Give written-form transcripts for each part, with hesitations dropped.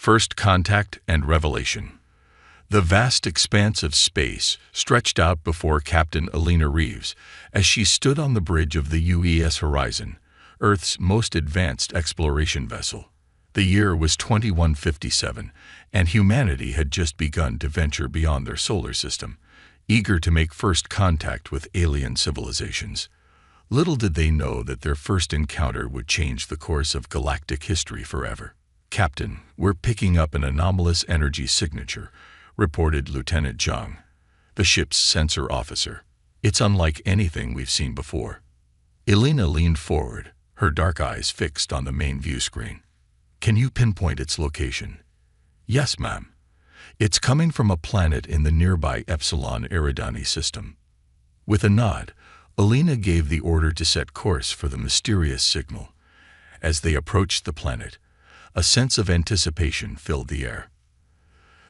First contact and revelation. The vast expanse of space stretched out before Captain Alina Reeves as she stood on the bridge of the UES Horizon, Earth's most advanced exploration vessel. The year was 2157, and humanity had just begun to venture beyond their solar system, eager to make first contact with alien civilizations. Little did they know that their first encounter would change the course of galactic history forever. "Captain, we're picking up an anomalous energy signature," reported Lieutenant Zhang, the ship's sensor officer. "It's unlike anything we've seen before." Elena leaned forward, her dark eyes fixed on the main view screen. "Can you pinpoint its location?" "Yes, ma'am. It's coming from a planet in the nearby Epsilon Eridani system." With a nod, Elena gave the order to set course for the mysterious signal. As they approached the planet, a sense of anticipation filled the air.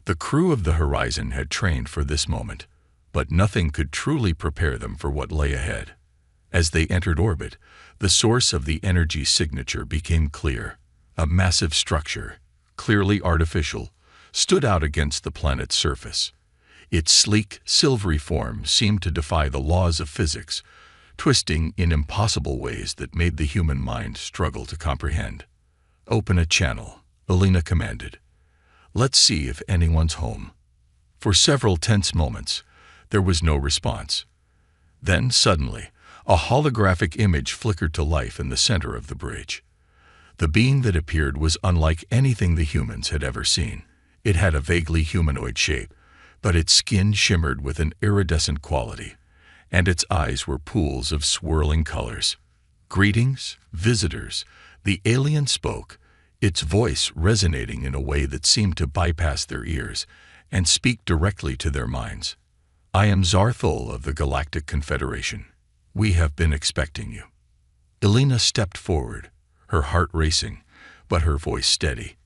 The crew of the Horizon had trained for this moment, but nothing could truly prepare them for what lay ahead. As they entered orbit, the source of the energy signature became clear. A massive structure, clearly artificial, stood out against the planet's surface. Its sleek, silvery form seemed to defy the laws of physics, twisting in impossible ways that made the human mind struggle to comprehend. "Open a channel," Elena commanded. "Let's see if anyone's home." For several tense moments, there was no response. Then, suddenly, a holographic image flickered to life in the center of the bridge. The being that appeared was unlike anything the humans had ever seen. It had a vaguely humanoid shape, but its skin shimmered with an iridescent quality, and its eyes were pools of swirling colors. "Greetings, visitors," the alien spoke, its voice resonating in a way that seemed to bypass their ears and speak directly to their minds. "I am Zarthol of the Galactic Confederation. We have been expecting you." Elena stepped forward, her heart racing, but her voice steady.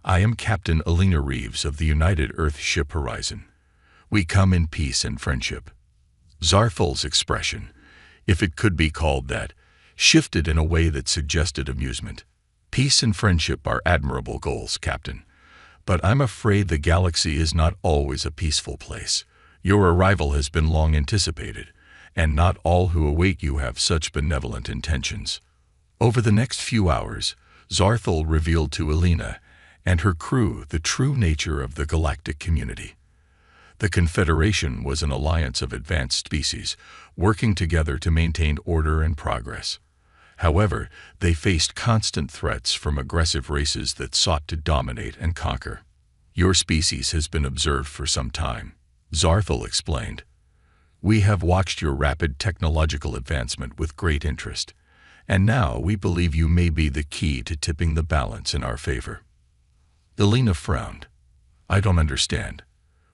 "I am Captain Alina Reeves of the United Earth Ship Horizon. We come in peace and friendship." Zarthol's expression, if it could be called that, shifted in a way that suggested amusement. "Peace and friendship are admirable goals, Captain, but I'm afraid the galaxy is not always a peaceful place. Your arrival has been long anticipated, and not all who await you have such benevolent intentions." Over the next few hours, Zarthol revealed to Elena and her crew the true nature of the galactic community. The Confederation was an alliance of advanced species, working together to maintain order and progress. However, they faced constant threats from aggressive races that sought to dominate and conquer. "Your species has been observed for some time," Zarthol explained. "We have watched your rapid technological advancement with great interest, and now we believe you may be the key to tipping the balance in our favor." Elena frowned. "I don't understand.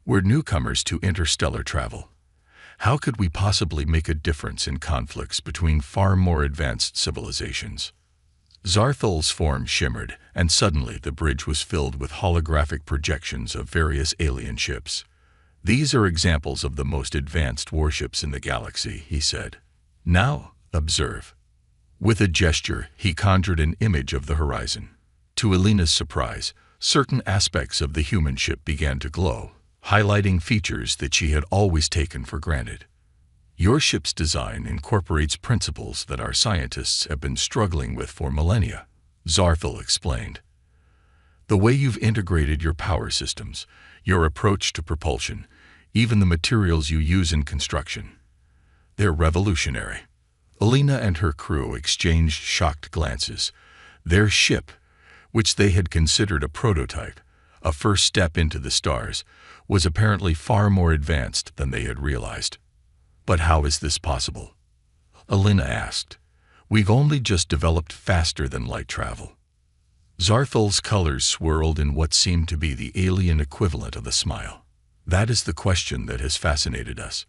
We're newcomers to interstellar travel. How could we possibly make a difference in conflicts between far more advanced civilizations?" Zarthol's form shimmered, and suddenly the bridge was filled with holographic projections of various alien ships. "These are examples of the most advanced warships in the galaxy," he said. "Now, observe." With a gesture, he conjured an image of the horizon. To Elena's surprise, certain aspects of the human ship began to glow, highlighting features that she had always taken for granted. "Your ship's design incorporates principles that our scientists have been struggling with for millennia," Zarthol explained. "The way you've integrated your power systems, your approach to propulsion, even the materials you use in construction. They're revolutionary." Elena and her crew exchanged shocked glances. Their ship, which they had considered a prototype, a first step into the stars, was apparently far more advanced than they had realized. "But how is this possible?" Elena asked. "We've only just developed faster than light travel." Zarthol's colors swirled in what seemed to be the alien equivalent of a smile. "That is the question that has fascinated us.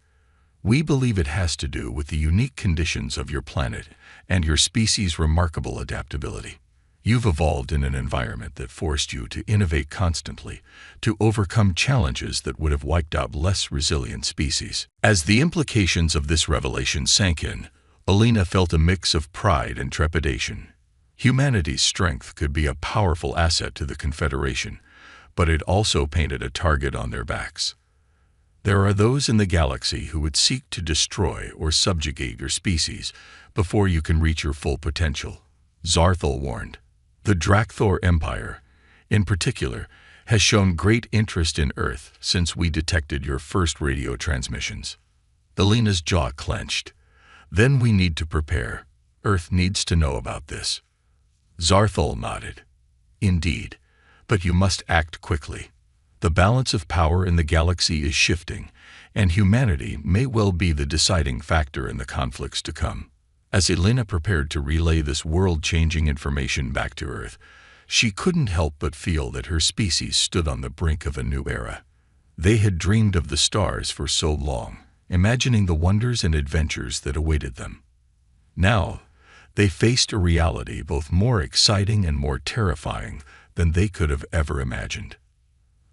We believe it has to do with the unique conditions of your planet and your species' remarkable adaptability. You've evolved in an environment that forced you to innovate constantly, to overcome challenges that would have wiped out less resilient species." As the implications of this revelation sank in, Elena felt a mix of pride and trepidation. Humanity's strength could be a powerful asset to the Confederation, but it also painted a target on their backs. There are those in the galaxy who would seek to destroy or subjugate your species before you can reach your full potential, Zarthal warned. The Drakthor Empire, in particular, has shown great interest in Earth since we detected your first radio transmissions. Alina's jaw clenched. Then we need to prepare. Earth needs to know about this. Zarthal nodded. Indeed, but you must act quickly. The balance of power in the galaxy is shifting, and humanity may well be the deciding factor in the conflicts to come. As Alina prepared to relay this world-changing information back to Earth, she couldn't help but feel that her species stood on the brink of a new era. They had dreamed of the stars for so long, imagining the wonders and adventures that awaited them. Now, they faced a reality both more exciting and more terrifying than they could have ever imagined.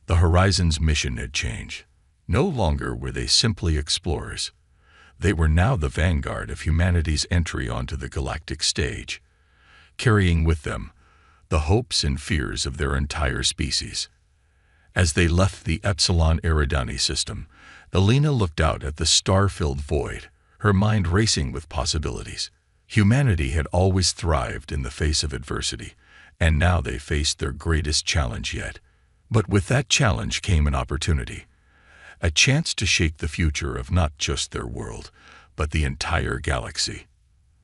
The Horizon's mission had changed. No longer were they simply explorers. They were now the vanguard of humanity's entry onto the galactic stage, carrying with them the hopes and fears of their entire species. As they left the Epsilon Eridani system, Alina looked out at the star-filled void, her mind racing with possibilities. Humanity had always thrived in the face of adversity, and now they faced their greatest challenge yet. But with that challenge came an opportunity, a chance to shape the future of not just their world, but the entire galaxy.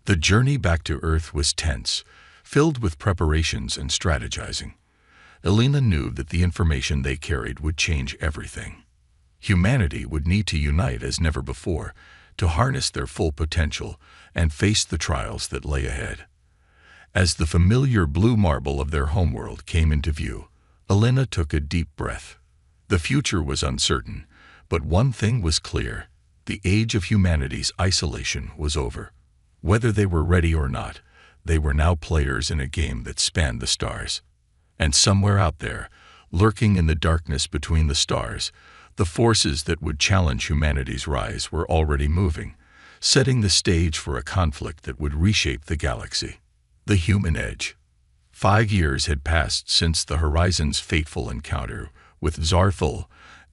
The journey back to Earth was tense, filled with preparations and strategizing. Alina knew that the information they carried would change everything. Humanity would need to unite as never before to harness their full potential and face the trials that lay ahead. As the familiar blue marble of their homeworld came into view, Alina took a deep breath. The future was uncertain, but one thing was clear: the age of humanity's isolation was over. Whether they were ready or not, they were now players in a game that spanned the stars. And somewhere out there, lurking in the darkness between the stars, the forces that would challenge humanity's rise were already moving, setting the stage for a conflict that would reshape the galaxy. The Human Edge. 5 years had passed since the Horizon's fateful encounter with Zarthal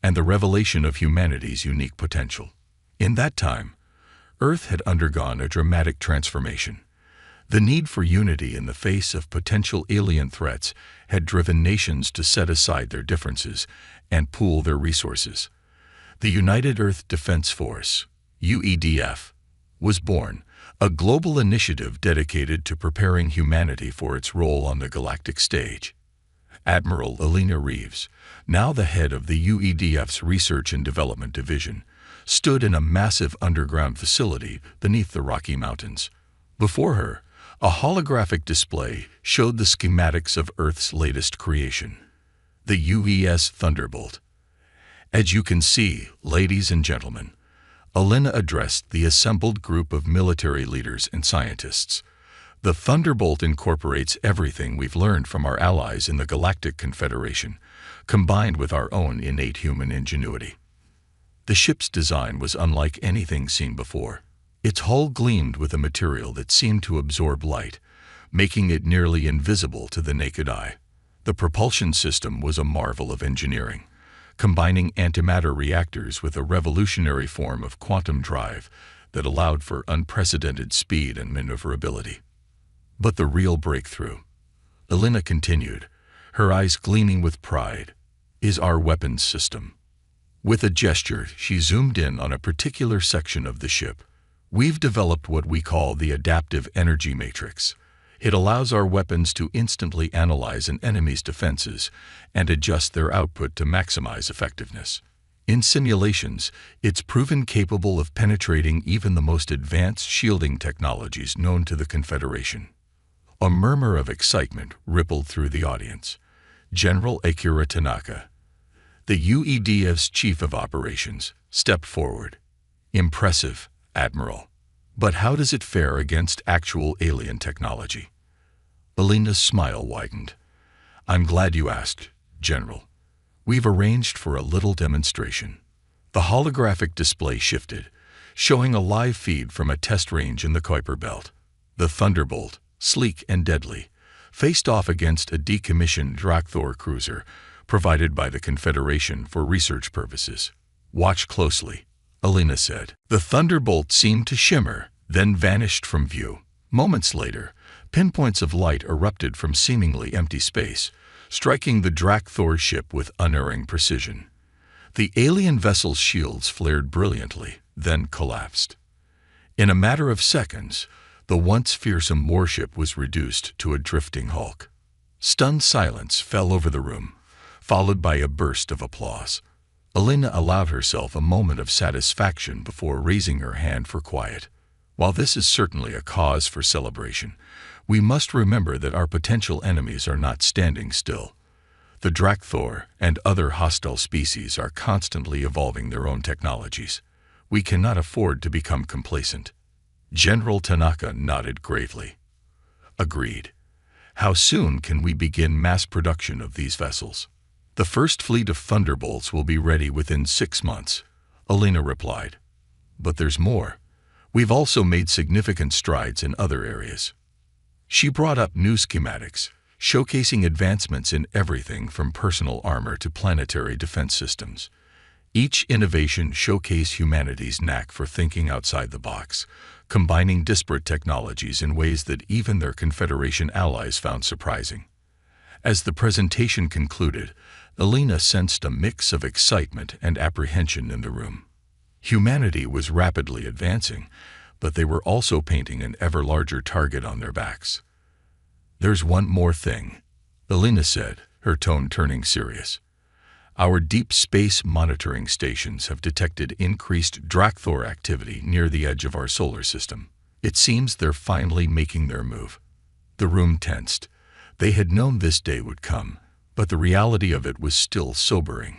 and the revelation of humanity's unique potential. In that time, Earth had undergone a dramatic transformation. The need for unity in the face of potential alien threats had driven nations to set aside their differences and pool their resources. The United Earth Defense Force, UEDF, was born, a global initiative dedicated to preparing humanity for its role on the galactic stage. Admiral Alina Reeves, now the head of the UEDF's Research and Development Division, stood in a massive underground facility beneath the Rocky Mountains. Before her, a holographic display showed the schematics of Earth's latest creation, the UES Thunderbolt. As you can see, ladies and gentlemen, Alina addressed the assembled group of military leaders and scientists. The Thunderbolt incorporates everything we've learned from our allies in the Galactic Confederation, combined with our own innate human ingenuity. The ship's design was unlike anything seen before. Its hull gleamed with a material that seemed to absorb light, making it nearly invisible to the naked eye. The propulsion system was a marvel of engineering, combining antimatter reactors with a revolutionary form of quantum drive that allowed for unprecedented speed and maneuverability. But the real breakthrough, Alina continued, her eyes gleaming with pride, is our weapons system. With a gesture, she zoomed in on a particular section of the ship. We've developed what we call the adaptive energy matrix. It allows our weapons to instantly analyze an enemy's defenses and adjust their output to maximize effectiveness. In simulations, it's proven capable of penetrating even the most advanced shielding technologies known to the Confederation. A murmur of excitement rippled through the audience. General Akira Tanaka, the UEDF's Chief of Operations, stepped forward. Impressive, Admiral. But how does it fare against actual alien technology? Alina's smile widened. I'm glad you asked, General. We've arranged for a little demonstration. The holographic display shifted, showing a live feed from a test range in the Kuiper Belt. The Thunderbolt, sleek and deadly, faced off against a decommissioned Drakthor cruiser provided by the Confederation for research purposes. "Watch closely," Alina said. The thunderbolt seemed to shimmer, then vanished from view. Moments later, pinpoints of light erupted from seemingly empty space, striking the Drakthor ship with unerring precision. The alien vessel's shields flared brilliantly, then collapsed. In a matter of seconds, the once fearsome warship was reduced to a drifting hulk. Stunned silence fell over the room, followed by a burst of applause. Alina allowed herself a moment of satisfaction before raising her hand for quiet. While this is certainly a cause for celebration, we must remember that our potential enemies are not standing still. The Drakthor and other hostile species are constantly evolving their own technologies. We cannot afford to become complacent. General Tanaka nodded gravely. Agreed. How soon can we begin mass production of these vessels? The first fleet of Thunderbolts will be ready within 6 months, Alina replied. But there's more. We've also made significant strides in other areas. She brought up new schematics, showcasing advancements in everything from personal armor to planetary defense systems. Each innovation showcased humanity's knack for thinking outside the box, combining disparate technologies in ways that even their Confederation allies found surprising. As the presentation concluded, Alina sensed a mix of excitement and apprehension in the room. Humanity was rapidly advancing, but they were also painting an ever larger target on their backs. "There's one more thing," Alina said, her tone turning serious. "Our deep space monitoring stations have detected increased Drakthor activity near the edge of our solar system. It seems they're finally making their move." The room tensed. They had known this day would come, but the reality of it was still sobering.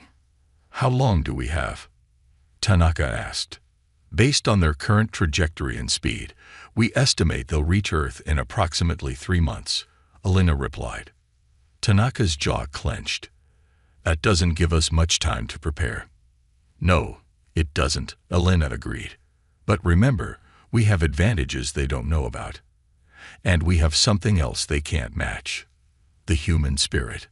"How long do we have?" Tanaka asked. "Based on their current trajectory and speed, we estimate they'll reach Earth in approximately 3 months, Alina replied. Tanaka's jaw clenched. "That doesn't give us much time to prepare." "No, it doesn't," Alina agreed. "But remember, we have advantages they don't know about. And we have something else they can't match: the human spirit."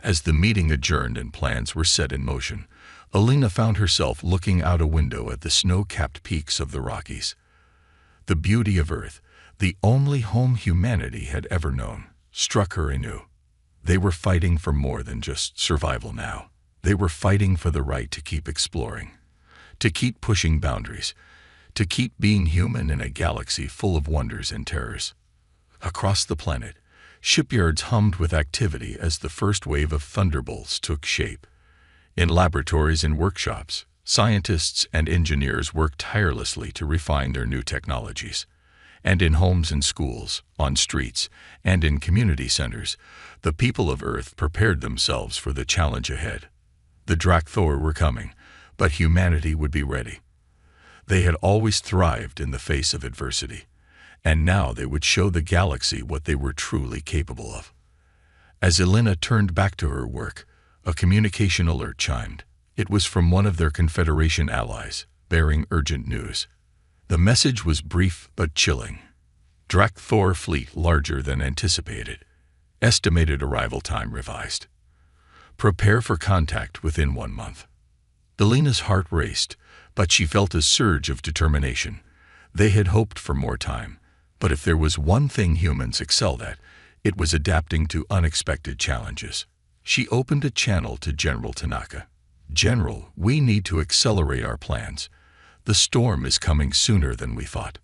As the meeting adjourned and plans were set in motion, Alina found herself looking out a window at the snow-capped peaks of the Rockies. The beauty of Earth, the only home humanity had ever known, struck her anew. They were fighting for more than just survival now. They were fighting for the right to keep exploring, to keep pushing boundaries, to keep being human in a galaxy full of wonders and terrors. Across the planet, shipyards hummed with activity as the first wave of thunderbolts took shape. In laboratories and workshops, scientists and engineers worked tirelessly to refine their new technologies. And in homes and schools, on streets, and in community centers, the people of Earth prepared themselves for the challenge ahead. The Drakthor were coming, but humanity would be ready. They had always thrived in the face of adversity, and now they would show the galaxy what they were truly capable of. As Alina turned back to her work, a communication alert chimed. It was from one of their Confederation allies, bearing urgent news. The message was brief but chilling. Drakthor fleet larger than anticipated. Estimated arrival time revised. Prepare for contact within 1 month. Alina's heart raced, but she felt a surge of determination. They had hoped for more time, but if there was one thing humans excelled at, it was adapting to unexpected challenges. She opened a channel to General Tanaka. "General, we need to accelerate our plans. The storm is coming sooner than we thought."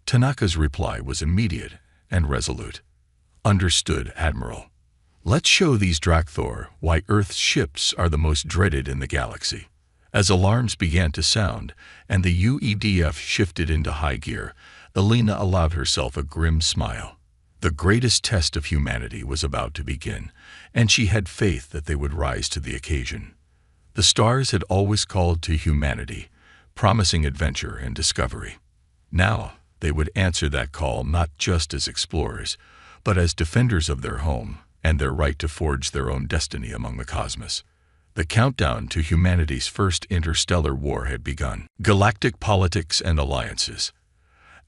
Tanaka's reply was immediate and resolute. "Understood, Admiral. Let's show these Drakthor why Earth's ships are the most dreaded in the galaxy." As alarms began to sound and the UEDF shifted into high gear, Alina allowed herself a grim smile. The greatest test of humanity was about to begin, and she had faith that they would rise to the occasion. The stars had always called to humanity, promising adventure and discovery. Now, they would answer that call not just as explorers, but as defenders of their home and their right to forge their own destiny among the cosmos. The countdown to humanity's first interstellar war had begun. Galactic politics and alliances.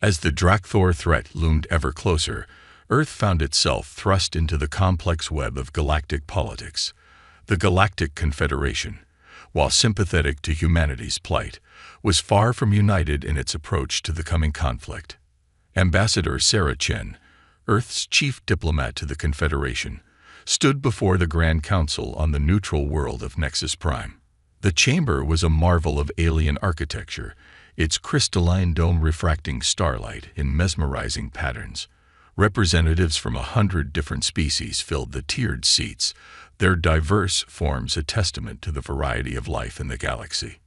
As the Drakthor threat loomed ever closer, Earth found itself thrust into the complex web of galactic politics. The Galactic Confederation, while sympathetic to humanity's plight, was far from united in its approach to the coming conflict. Ambassador Sarah Chen, Earth's chief diplomat to the Confederation, stood before the Grand Council on the neutral world of Nexus Prime. The chamber was a marvel of alien architecture, its crystalline dome refracting starlight in mesmerizing patterns. Representatives from 100 different species filled the tiered seats, their diverse forms a testament to the variety of life in the galaxy.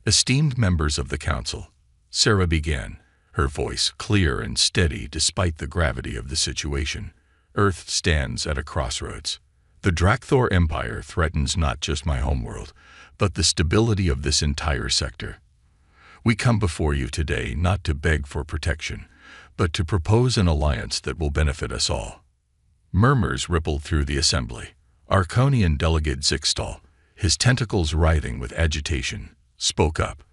Esteemed members of the Council, Sarah began, her voice clear and steady despite the gravity of the situation. Earth stands at a crossroads. The Drakthor Empire threatens not just my homeworld, but the stability of this entire sector. We come before you today not to beg for protection, but to propose an alliance that will benefit us all. Murmurs rippled through the assembly. Arconian delegate Zixtal, his tentacles writhing with agitation, spoke up.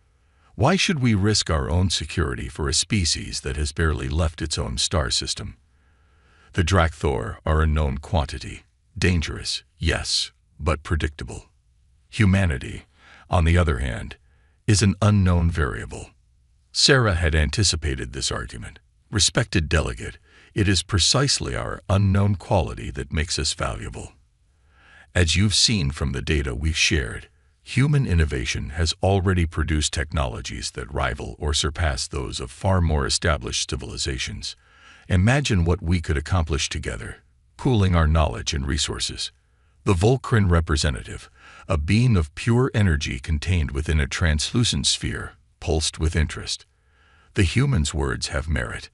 Why should we risk our own security for a species that has barely left its own star system? The Drakthor are a known quantity. Dangerous, yes, but predictable. Humanity, on the other hand, is an unknown variable. Sarah had anticipated this argument. Respected delegate, it is precisely our unknown quality that makes us valuable. As you've seen from the data we've shared, human innovation has already produced technologies that rival or surpass those of far more established civilizations. Imagine what we could accomplish together, pooling our knowledge and resources. The Volcran representative, a being of pure energy contained within a translucent sphere, pulsed with interest. The humans' words have merit.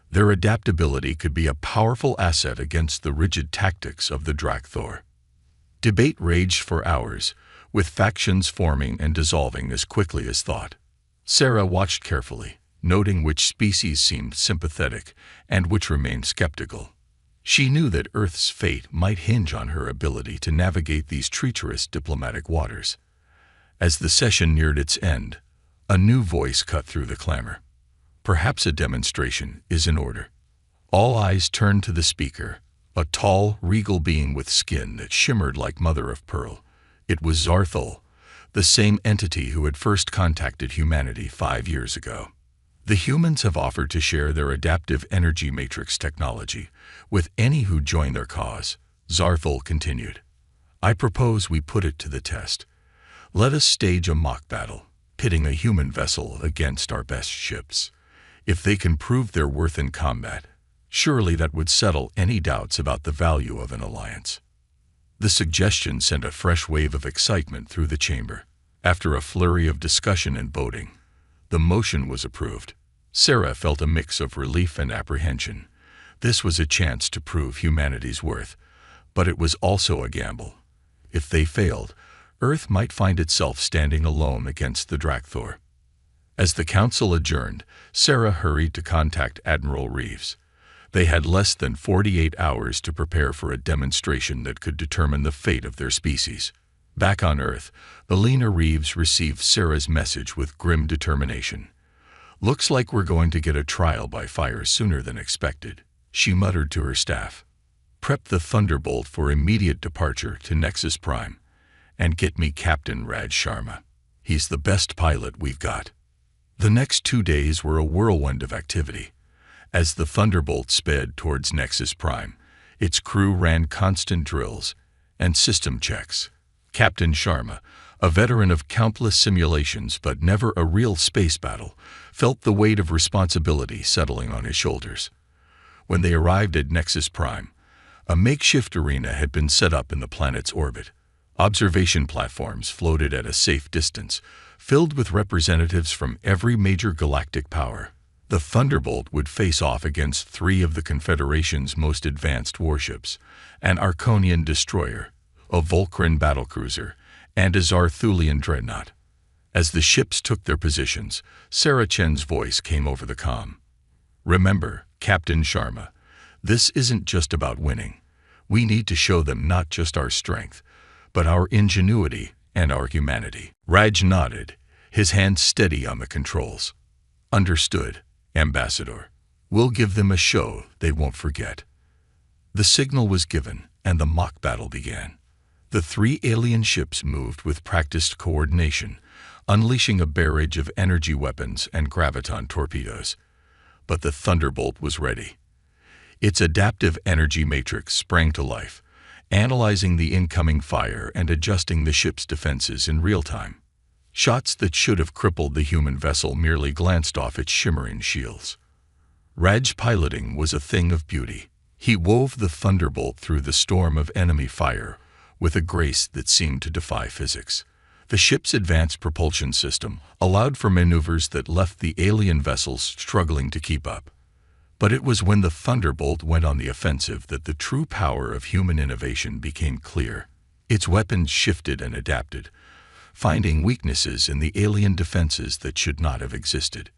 Their adaptability could be a powerful asset against the rigid tactics of the Drakthor. Debate raged for hours, with factions forming and dissolving as quickly as thought. Sarah watched carefully, noting which species seemed sympathetic and which remained skeptical. She knew that Earth's fate might hinge on her ability to navigate these treacherous diplomatic waters. As the session neared its end, a new voice cut through the clamor. Perhaps a demonstration is in order. All eyes turned to the speaker, a tall, regal being with skin that shimmered like mother of pearl. It was Zarthul, the same entity who had first contacted humanity 5 years ago. The humans have offered to share their adaptive energy matrix technology with any who join their cause, Zarthul continued. I propose we put it to the test. Let us stage a mock battle, pitting a human vessel against our best ships. If they can prove their worth in combat, surely that would settle any doubts about the value of an alliance. The suggestion sent a fresh wave of excitement through the chamber. After a flurry of discussion and voting, the motion was approved. Sarah felt a mix of relief and apprehension. This was a chance to prove humanity's worth, but it was also a gamble. If they failed, Earth might find itself standing alone against the Drakthor. As the council adjourned, Sarah hurried to contact Admiral Reeves. They had less than 48 hours to prepare for a demonstration that could determine the fate of their species. Back on Earth, Alina Reeves received Sarah's message with grim determination. Looks like we're going to get a trial by fire sooner than expected, she muttered to her staff. Prep the Thunderbolt for immediate departure to Nexus Prime, and get me Captain Raj Sharma. He's the best pilot we've got. The next 2 days were a whirlwind of activity. As the Thunderbolt sped towards Nexus Prime, its crew ran constant drills and system checks. Captain Sharma, a veteran of countless simulations but never a real space battle, felt the weight of responsibility settling on his shoulders. When they arrived at Nexus Prime, a makeshift arena had been set up in the planet's orbit. Observation platforms floated at a safe distance, filled with representatives from every major galactic power. The Thunderbolt would face off against 3 of the Confederation's most advanced warships, an Arconian destroyer, a Volcran battlecruiser, and a Zarthulian dreadnought. As the ships took their positions, Sarah Chen's voice came over the comm. Remember, Captain Sharma, this isn't just about winning. We need to show them not just our strength, but our ingenuity and our humanity. Raj nodded, his hand steady on the controls. Understood, Ambassador. We'll give them a show they won't forget. The signal was given, and the mock battle began. The three alien ships moved with practiced coordination, unleashing a barrage of energy weapons and graviton torpedoes. But the Thunderbolt was ready. Its adaptive energy matrix sprang to life, analyzing the incoming fire and adjusting the ship's defenses in real time. Shots that should have crippled the human vessel merely glanced off its shimmering shields. Raj piloting was a thing of beauty. He wove the Thunderbolt through the storm of enemy fire with a grace that seemed to defy physics. The ship's advanced propulsion system allowed for maneuvers that left the alien vessels struggling to keep up. But it was when the Thunderbolt went on the offensive that the true power of human innovation became clear. Its weapons shifted and adapted, finding weaknesses in the alien defenses that should not have existed.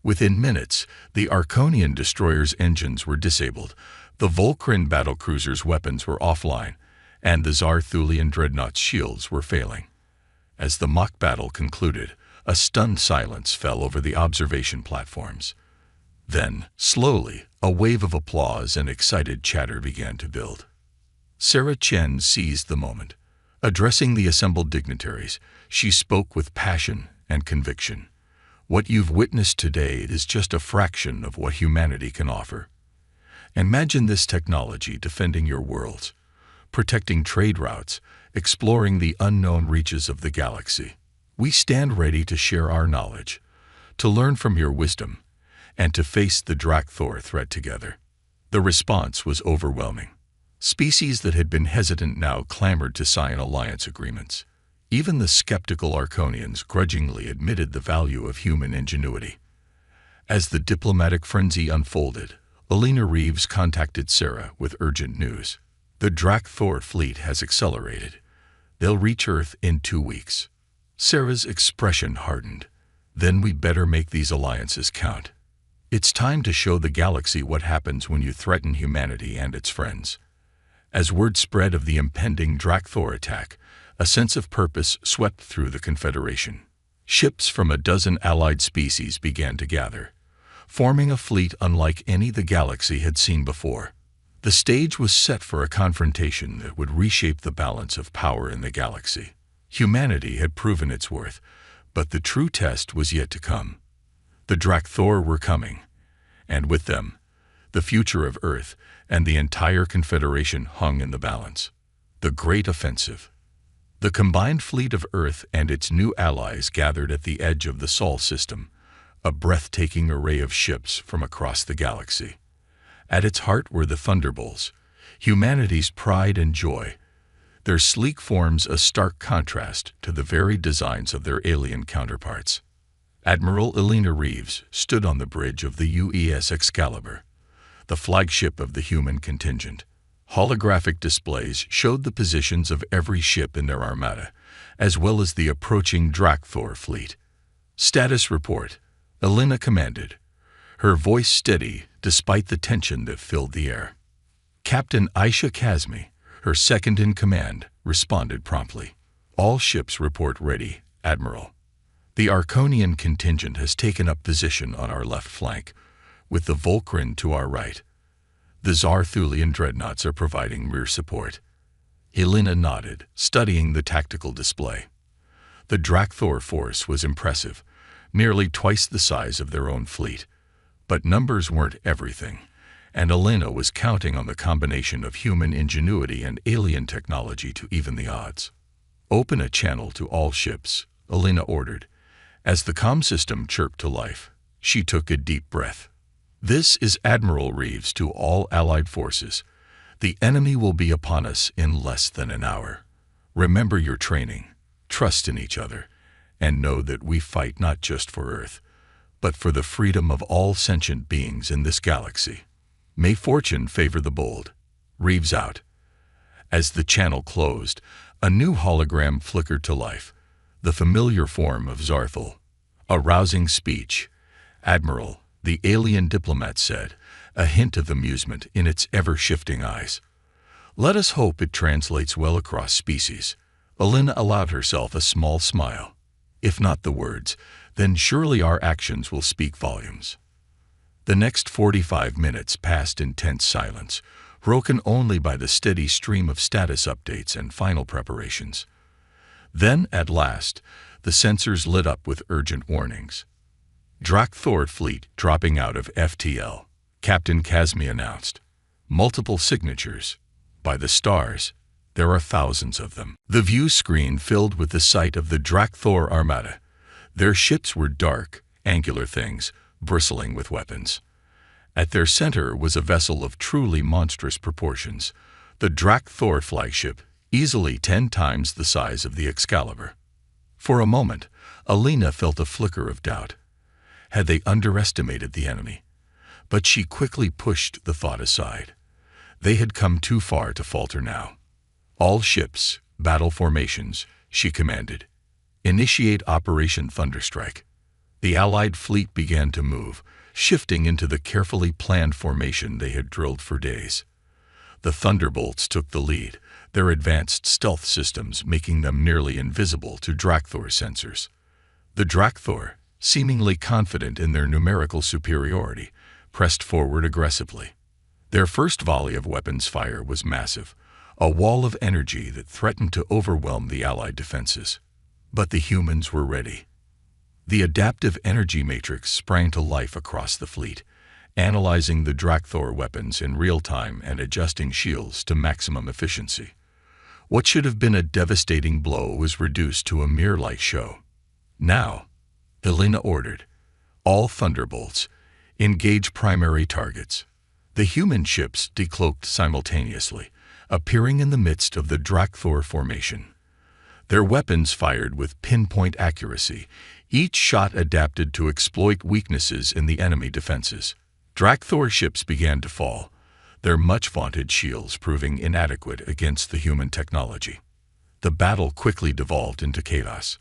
Within minutes, the Arconian destroyer's engines were disabled, the Volcran battlecruiser's weapons were offline, and the Zarthulian dreadnought's shields were failing. As the mock battle concluded, a stunned silence fell over the observation platforms. Then, slowly, a wave of applause and excited chatter began to build. Sarah Chen seized the moment. Addressing the assembled dignitaries, she spoke with passion and conviction. What you've witnessed today is just a fraction of what humanity can offer. Imagine this technology defending your worlds, protecting trade routes, exploring the unknown reaches of the galaxy. We stand ready to share our knowledge, to learn from your wisdom, and to face the Drakthor threat together. The response was overwhelming. Species that had been hesitant now clamored to sign alliance agreements. Even the skeptical Arconians grudgingly admitted the value of human ingenuity. As the diplomatic frenzy unfolded, Alina Reeves contacted Sarah with urgent news. The Drakthor fleet has accelerated. They'll reach Earth in 2 weeks. Sarah's expression hardened. Then we better make these alliances count. It's time to show the galaxy what happens when you threaten humanity and its friends. As word spread of the impending Drakthor attack, a sense of purpose swept through the Confederation. Ships from a dozen allied species began to gather, forming a fleet unlike any the galaxy had seen before. The stage was set for a confrontation that would reshape the balance of power in the galaxy. Humanity had proven its worth, but the true test was yet to come. The Drakthor were coming, and with them, the future of Earth and the entire Confederation hung in the balance. The Great Offensive. The combined fleet of Earth and its new allies gathered at the edge of the Sol system, a breathtaking array of ships from across the galaxy. At its heart were the Thunderbolts, humanity's pride and joy, their sleek forms a stark contrast to the varied designs of their alien counterparts. Admiral Alina Reeves stood on the bridge of the UES Excalibur, the flagship of the human contingent. Holographic displays showed the positions of every ship in their armada, as well as the approaching Drakthor fleet. Status report, Alina commanded, her voice steady despite the tension that filled the air. Captain Aisha Kazmi, her second in command, responded promptly. All ships report ready, Admiral. The Arconian contingent has taken up position on our left flank, with the Volcran to our right. The Zarthulian dreadnoughts are providing rear support. Helena nodded, studying the tactical display. The Drakthor force was impressive, nearly twice the size of their own fleet. But numbers weren't everything, and Helena was counting on the combination of human ingenuity and alien technology to even the odds. Open a channel to all ships, Helena ordered. As the comm system chirped to life, she took a deep breath. This is Admiral Reeves to all Allied forces. The enemy will be upon us in less than an hour. Remember your training, trust in each other, and know that we fight not just for Earth, but for the freedom of all sentient beings in this galaxy. May fortune favor the bold. Reeves out. As the channel closed, a new hologram flickered to life, the familiar form of Zarthul. A rousing speech. Admiral, the alien diplomat said, a hint of amusement in its ever-shifting eyes. Let us hope it translates well across species. Alina allowed herself a small smile. If not the words, then surely our actions will speak volumes. The next 45 minutes passed in tense silence, broken only by the steady stream of status updates and final preparations. Then, at last, the sensors lit up with urgent warnings. Drakthor fleet dropping out of FTL, Captain Kazmi announced. Multiple signatures. By the stars, there are thousands of them. The view screen filled with the sight of the Drakthor Armada. Their ships were dark, angular things, bristling with weapons. At their center was a vessel of truly monstrous proportions, the Drakthor flagship, easily 10 times the size of the Excalibur. For a moment, Alina felt a flicker of doubt. Had they underestimated the enemy? But she quickly pushed the thought aside. They had come too far to falter now. All ships, battle formations, she commanded. Initiate Operation Thunderstrike. The Allied fleet began to move, shifting into the carefully planned formation they had drilled for days. The Thunderbolts took the lead, their advanced stealth systems making them nearly invisible to Drakthor sensors. The Drakthor, seemingly confident in their numerical superiority, pressed forward aggressively. Their first volley of weapons fire was massive, a wall of energy that threatened to overwhelm the Allied defenses. But the humans were ready. The adaptive energy matrix sprang to life across the fleet, analyzing the Drakthor weapons in real time and adjusting shields to maximum efficiency. What should have been a devastating blow was reduced to a mere light show. Now, Helena ordered, all Thunderbolts, engage primary targets. The human ships decloaked simultaneously, appearing in the midst of the Drakthor formation. Their weapons fired with pinpoint accuracy, each shot adapted to exploit weaknesses in the enemy defenses. Drakthor ships began to fall, their much-vaunted shields proving inadequate against the human technology. The battle quickly devolved into chaos.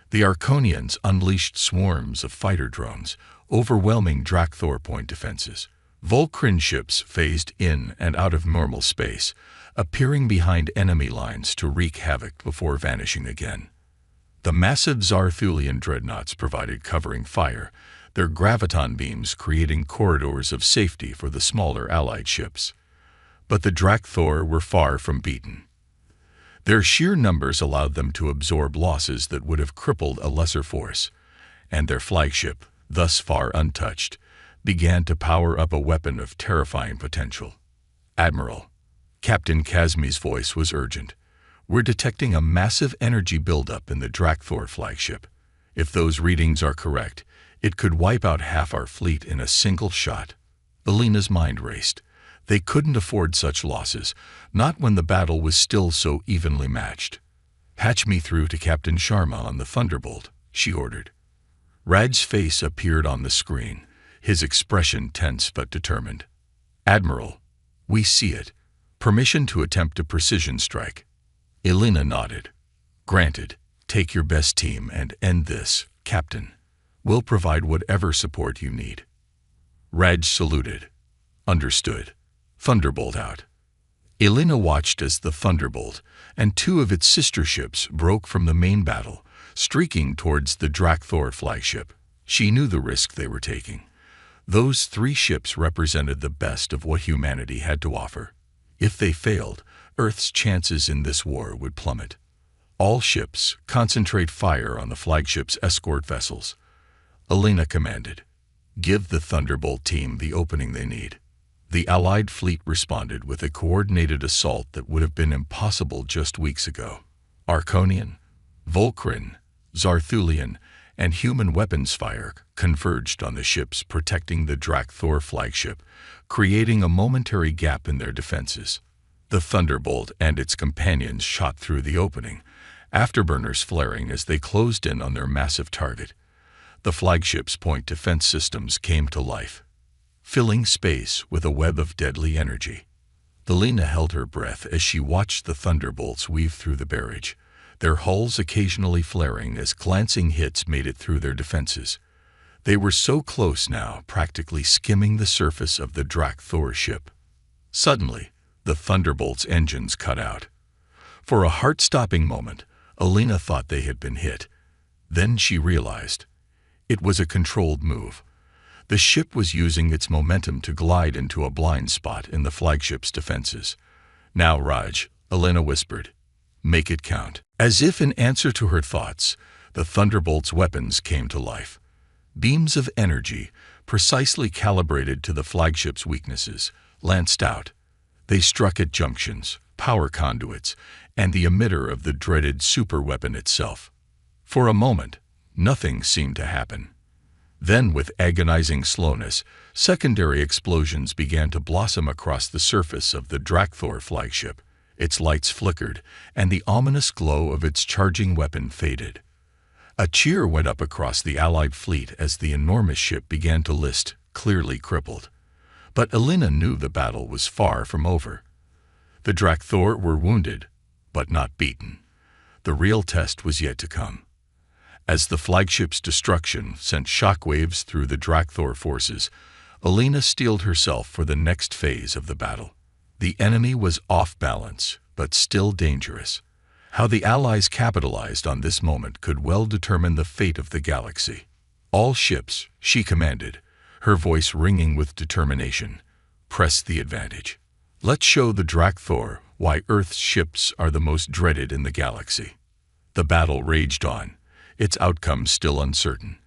The Arconians unleashed swarms of fighter drones, overwhelming Drakthor point defenses. Volcrin ships phased in and out of normal space, appearing behind enemy lines to wreak havoc before vanishing again. The massive Zarthulian dreadnoughts provided covering fire, their graviton beams creating corridors of safety for the smaller Allied ships. But the Drakthor were far from beaten. Their sheer numbers allowed them to absorb losses that would have crippled a lesser force, and their flagship, thus far untouched, began to power up a weapon of terrifying potential. Admiral, Captain Kazmi's voice was urgent. We're detecting a massive energy buildup in the Drakthor flagship. If those readings are correct, it could wipe out half our fleet in a single shot. Alina's mind raced. They couldn't afford such losses, not when the battle was still so evenly matched. Patch me through to Captain Sharma on the Thunderbolt, she ordered. Raj's face appeared on the screen, his expression tense but determined. Admiral, we see it. Permission to attempt a precision strike. Elena nodded. Granted. Take your best team and end this, Captain. We'll provide whatever support you need. Raj saluted. Understood. Thunderbolt out. Elena watched as the Thunderbolt and 2 of its sister ships broke from the main battle, streaking towards the Drakthor flagship. She knew the risk they were taking. Those 3 ships represented the best of what humanity had to offer. If they failed, Earth's chances in this war would plummet. All ships concentrate fire on the flagship's escort vessels. Elena commanded. Give the Thunderbolt team the opening they need. The Allied fleet responded with a coordinated assault that would have been impossible just weeks ago. Arconian, Volcrin, Zarthulian, and human weapons fire converged on the ships protecting the Drakthor flagship, creating a momentary gap in their defenses. The Thunderbolt and its companions shot through the opening, afterburners flaring as they closed in on their massive target. The flagship's point defense systems came to life, filling space with a web of deadly energy. Elena held her breath as she watched the Thunderbolts weave through the barrage, their hulls occasionally flaring as glancing hits made it through their defenses. They were so close now, practically skimming the surface of the Drakthor ship. Suddenly, the Thunderbolt's engines cut out. For a heart-stopping moment, Elena thought they had been hit. Then she realized. It was a controlled move. The ship was using its momentum to glide into a blind spot in the flagship's defenses. "Now, Raj," Elena whispered. "Make it count." As if in answer to her thoughts, the Thunderbolt's weapons came to life. Beams of energy, precisely calibrated to the flagship's weaknesses, lanced out. They struck at junctions, power conduits, and the emitter of the dreaded superweapon itself. For a moment, nothing seemed to happen. Then, with agonizing slowness, secondary explosions began to blossom across the surface of the Drakthor flagship. Its lights flickered, and the ominous glow of its charging weapon faded. A cheer went up across the Allied fleet as the enormous ship began to list, clearly crippled. But Elena knew the battle was far from over. The Drakthor were wounded, but not beaten. The real test was yet to come. As the flagship's destruction sent shockwaves through the Drakthor forces, Elena steeled herself for the next phase of the battle. The enemy was off balance, but still dangerous. How the Allies capitalized on this moment could well determine the fate of the galaxy. "All ships," she commanded, her voice ringing with determination, "press the advantage. Let's show the Drakthor why Earth's ships are the most dreaded in the galaxy." The battle raged on, its outcome still uncertain.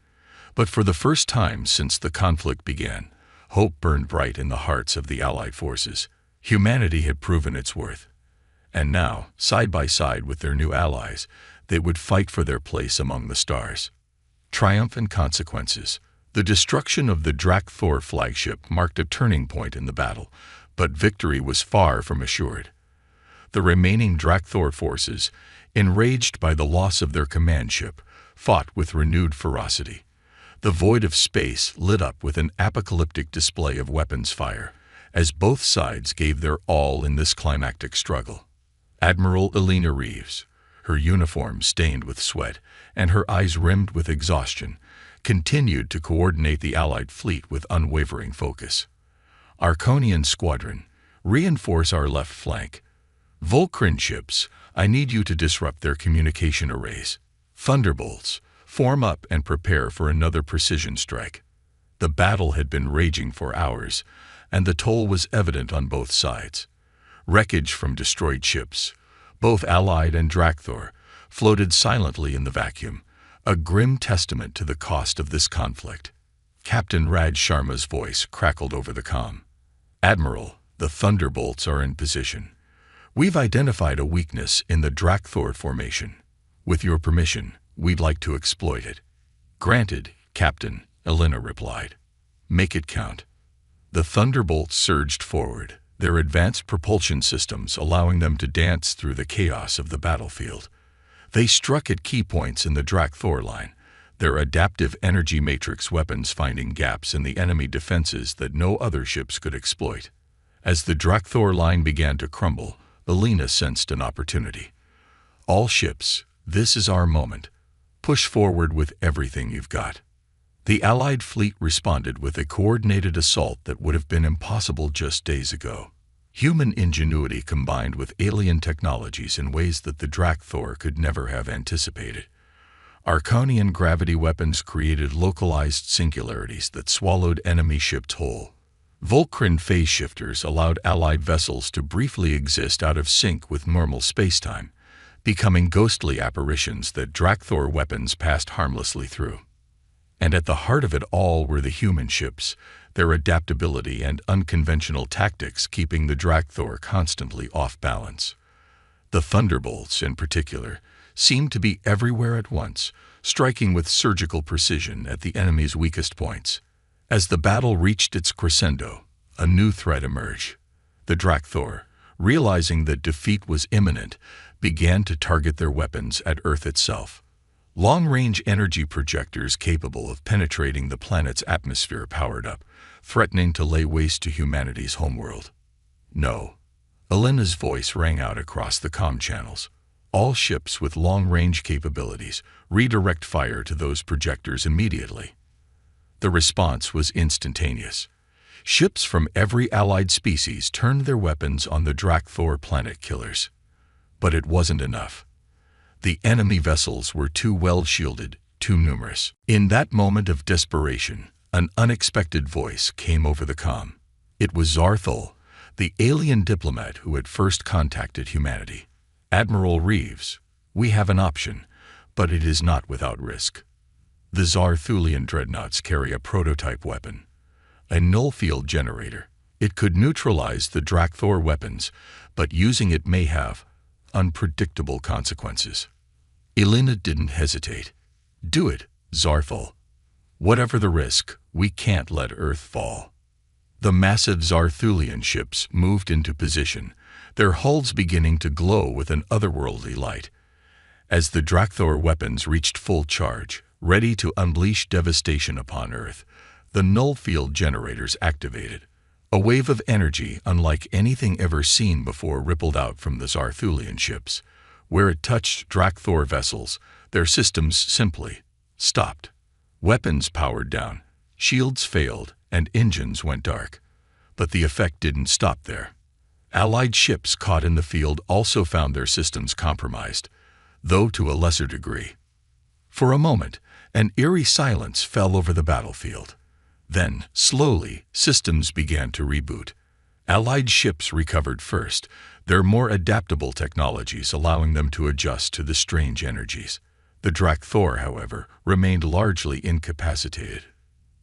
But for the first time since the conflict began, hope burned bright in the hearts of the Allied forces. Humanity had proven its worth. And now, side by side with their new allies, they would fight for their place among the stars. Triumph and consequences. The destruction of the Drakthor flagship marked a turning point in the battle, but victory was far from assured. The remaining Drakthor forces, enraged by the loss of their command ship, fought with renewed ferocity. The void of space lit up with an apocalyptic display of weapons fire, as both sides gave their all in this climactic struggle. Admiral Elena Reeves, her uniform stained with sweat and her eyes rimmed with exhaustion, continued to coordinate the Allied fleet with unwavering focus. "Arconian Squadron, reinforce our left flank. Volcrin ships, I need you to disrupt their communication arrays. Thunderbolts, form up and prepare for another precision strike." The battle had been raging for hours, and the toll was evident on both sides. Wreckage from destroyed ships, both Allied and Drakthor, floated silently in the vacuum, a grim testament to the cost of this conflict. Captain Raj Sharma's voice crackled over the comm. "Admiral, the Thunderbolts are in position. We've identified a weakness in the Drakthor formation. With your permission, we'd like to exploit it." "Granted, Captain," Elena replied. "Make it count." The Thunderbolts surged forward, their advanced propulsion systems allowing them to dance through the chaos of the battlefield. They struck at key points in the Drakthor line, their adaptive energy matrix weapons finding gaps in the enemy defenses that no other ships could exploit. As the Drakthor line began to crumble, Elena sensed an opportunity. "All ships, this is our moment. Push forward with everything you've got." The Allied fleet responded with a coordinated assault that would have been impossible just days ago. Human ingenuity combined with alien technologies in ways that the Drakthor could never have anticipated. Arconian gravity weapons created localized singularities that swallowed enemy ships whole. Volcrin phase shifters allowed Allied vessels to briefly exist out of sync with normal spacetime, becoming ghostly apparitions that Drakthor weapons passed harmlessly through. And at the heart of it all were the human ships, their adaptability and unconventional tactics keeping the Drakthor constantly off balance. The Thunderbolts, in particular, seemed to be everywhere at once, striking with surgical precision at the enemy's weakest points. As the battle reached its crescendo, a new threat emerged. The Drakthor, realizing that defeat was imminent, began to target their weapons at Earth itself. Long-range energy projectors capable of penetrating the planet's atmosphere powered up, threatening to lay waste to humanity's homeworld. "No." Elena's voice rang out across the comm channels. "All ships with long-range capabilities, redirect fire to those projectors immediately." The response was instantaneous. Ships from every Allied species turned their weapons on the Drakthor planet killers. But it wasn't enough. The enemy vessels were too well shielded, too numerous. In that moment of desperation, An unexpected voice came over the comm. It was Zarthul, the alien diplomat who had first contacted humanity. "Admiral Reeves, we have an option, but it is not without risk. The Zarthulian dreadnoughts carry a prototype weapon, a null-field generator. It could neutralize the Drakthor weapons, but using it may have unpredictable consequences." Elena didn't hesitate. "Do it, Zarthul. Whatever the risk, we can't let Earth fall." The massive Zarthulian ships moved into position, their hulls beginning to glow with an otherworldly light. As the Drakthor weapons reached full charge, ready to unleash devastation upon Earth, the null-field generators activated. A wave of energy unlike anything ever seen before rippled out from the Zarthulian ships. Where it touched Drakthor vessels, their systems simply stopped. Weapons powered down, shields failed, and engines went dark. But the effect didn't stop there. Allied ships caught in the field also found their systems compromised, though to a lesser degree. For a moment, an eerie silence fell over the battlefield. Then, slowly, systems began to reboot. Allied ships recovered first, their more adaptable technologies allowing them to adjust to the strange energies. The Drakthor, however, remained largely incapacitated.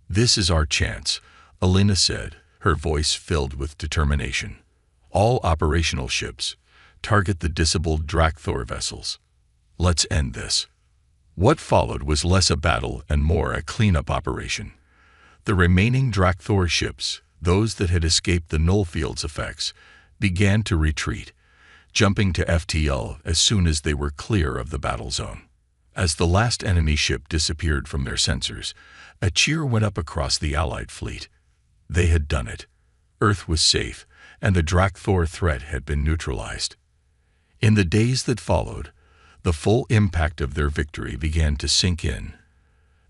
"This is our chance," Elena said, her voice filled with determination. "All operational ships, target the disabled Drakthor vessels. Let's end this." What followed was less a battle and more a cleanup operation. The remaining Drakthor ships, those that had escaped the nullfield's effects, began to retreat, jumping to FTL as soon as they were clear of the battle zone. As the last enemy ship disappeared from their sensors, a cheer went up across the Allied fleet. They had done it. Earth was safe, and the Drakthor threat had been neutralized. In the days that followed, the full impact of their victory began to sink in.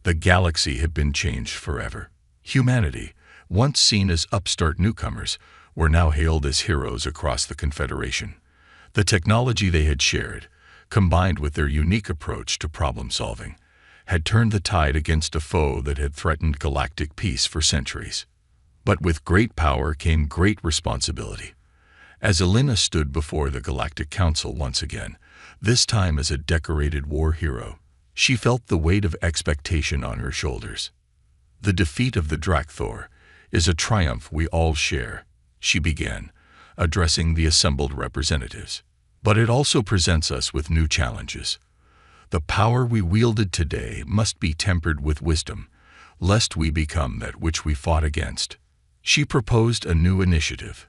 The galaxy had been changed forever. Humanity, once seen as upstart newcomers, were now hailed as heroes across the Confederation. The technology they had shared, combined with their unique approach to problem-solving, had turned the tide against a foe that had threatened galactic peace for centuries. But with great power came great responsibility. As Elena stood before the Galactic Council once again, this time as a decorated war hero, she felt the weight of expectation on her shoulders. "The defeat of the Drakthor is a triumph we all share," she began, addressing the assembled representatives. "But it also presents us with new challenges. The power we wielded today must be tempered with wisdom, lest we become that which we fought against." She proposed a new initiative,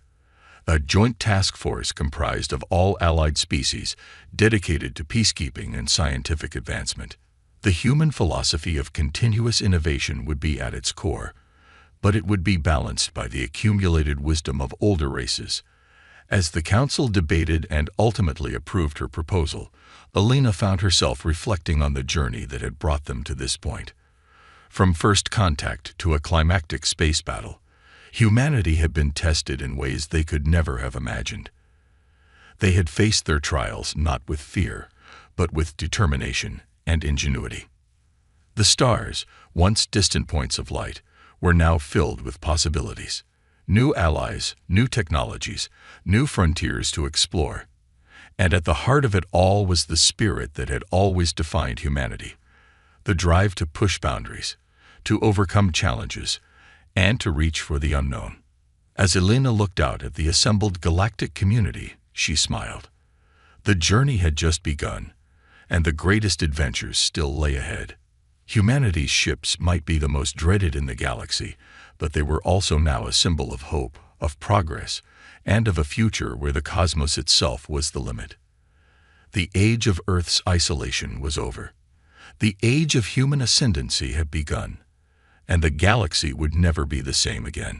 a joint task force comprised of all allied species dedicated to peacekeeping and scientific advancement. The human philosophy of continuous innovation would be at its core, but it would be balanced by the accumulated wisdom of older races. As the council debated and ultimately approved her proposal, Elena found herself reflecting on the journey that had brought them to this point. From first contact to a climactic space battle, humanity had been tested in ways they could never have imagined. They had faced their trials not with fear, but with determination and ingenuity. The stars, once distant points of light, were now filled with possibilities. New allies, new technologies, new frontiers to explore. And at the heart of it all was the spirit that had always defined humanity, the drive to push boundaries, to overcome challenges, and to reach for the unknown. As Elena looked out at the assembled galactic community, she smiled. The journey had just begun, and the greatest adventures still lay ahead. Humanity's ships might be the most dreaded in the galaxy, but they were also now a symbol of hope, of progress, and of a future where the cosmos itself was the limit. The age of Earth's isolation was over. The age of human ascendancy had begun, and the galaxy would never be the same again.